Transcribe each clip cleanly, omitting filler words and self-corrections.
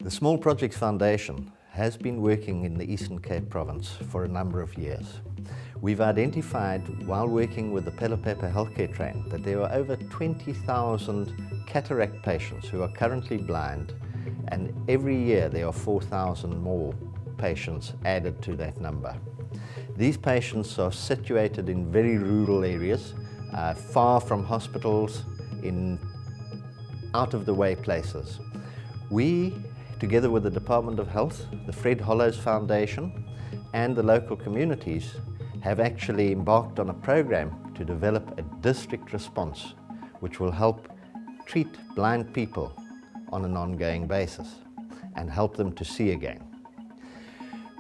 The Small Projects Foundation has been working in the Eastern Cape province for a number of years. We've identified, while working with the Pelopeppa healthcare train, that there are over 20,000 cataract patients who are currently blind, and every year there are 4,000 more patients added to that number. These patients are situated in very rural areas, far from hospitals, in out-of-the-way places. We, together with the Department of Health, the Fred Hollows Foundation and the local communities, have actually embarked on a program to develop a district response which will help treat blind people on an ongoing basis and help them to see again.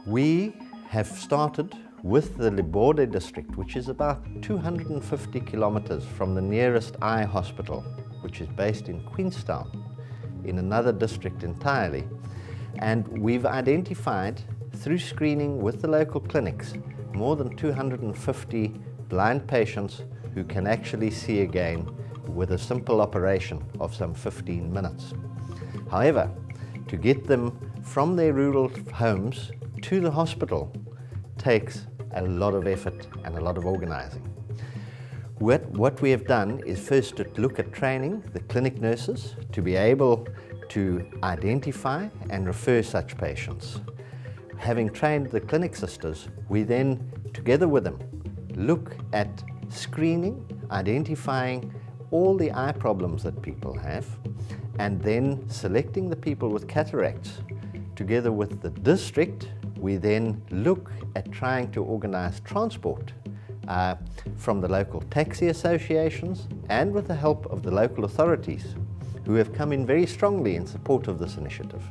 We have started with the Liborde district, which is about 250 kilometers from the nearest eye hospital, which is based in Queenstown, in another district entirely. And we've identified, through screening with the local clinics, more than 250 blind patients who can actually see again with a simple operation of some 15 minutes. However, to get them from their rural homes to the hospital takes a lot of effort and a lot of organizing. What we have done is first to look at training the clinic nurses to be able to identify and refer such patients. Having trained the clinic sisters, we then, together with them, look at screening, identifying all the eye problems that people have, and then selecting the people with cataracts. Together with the district, we then look at trying to organize transport from the local taxi associations and with the help of the local authorities, who have come in very strongly in support of this initiative.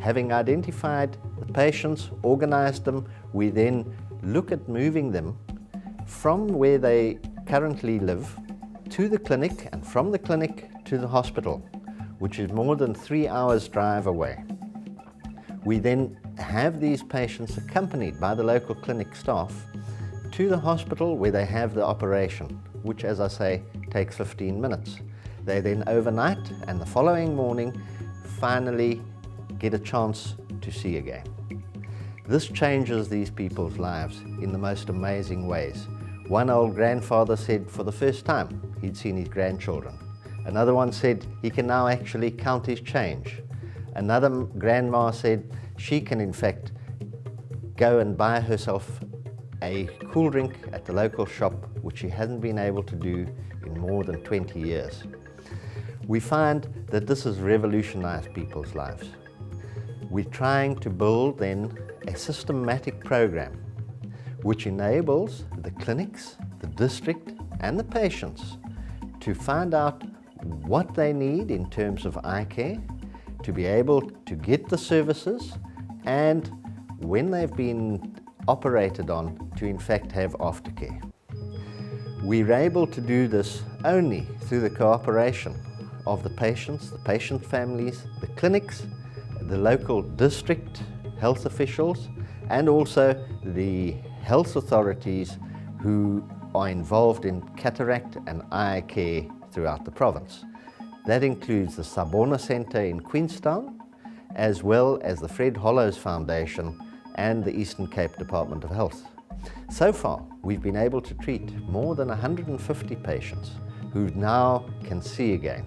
Having identified the patients, organized them, we then look at moving them from where they currently live to the clinic, and from the clinic to the hospital, which is more than 3 hours drive away. We then have these patients accompanied by the local clinic staff to the hospital where they have the operation, which, as I say, takes 15 minutes. They then overnight, and the following morning finally get a chance to see again. This changes these people's lives in the most amazing ways. One old grandfather said for the first time he'd seen his grandchildren. Another one said he can now actually count his change. Another grandma said she can in fact go and buy herself a cool drink at the local shop, which she hasn't been able to do in more than 20 years. We find that this has revolutionized people's lives. We're trying to build then a systematic program which enables the clinics, the district and the patients to find out what they need in terms of eye care, to be able to get the services, and when they've been operated on, to in fact have aftercare. We're able to do this only through the cooperation of the patients, the patient families, the clinics, the local district health officials, and also the health authorities who are involved in cataract and eye care throughout the province. That includes the Sabona Centre in Queenstown, as well as the Fred Hollows Foundation and the Eastern Cape Department of Health. So far, we've been able to treat more than 150 patients who now can see again.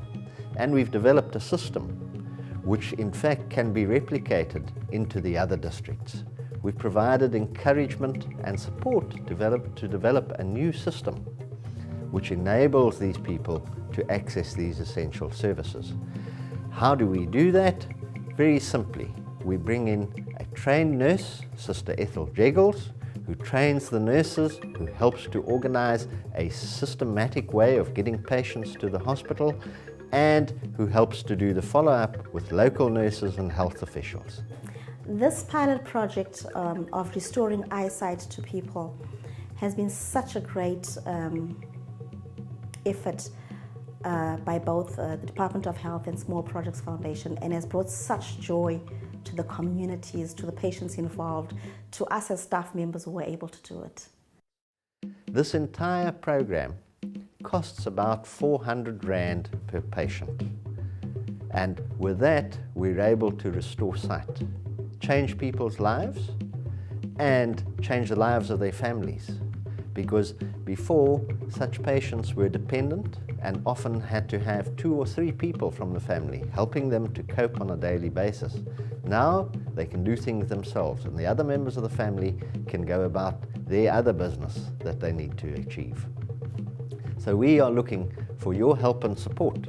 And we've developed a system which in fact can be replicated into the other districts. We've provided encouragement and support to develop a new system which enables these people to access these essential services. How do we do that? Very simply, we bring in a trained nurse, Sister Ethel Jeggles, who trains the nurses, who helps to organize a systematic way of getting patients to the hospital, and who helps to do the follow-up with local nurses and health officials. This pilot project of restoring eyesight to people has been such a great effort by both the Department of Health and Small Projects Foundation, and has brought such joy to the communities, to the patients involved, to us as staff members who were able to do it. This entire program costs about 400 Rand per patient. And with that, we're able to restore sight, change people's lives, and change the lives of their families. Because before, such patients were dependent and often had to have 2 or 3 people from the family helping them to cope on a daily basis. Now they can do things themselves, and the other members of the family can go about their other business that they need to achieve. So we are looking for your help and support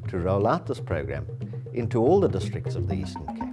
to roll out this program into all the districts of the Eastern Cape.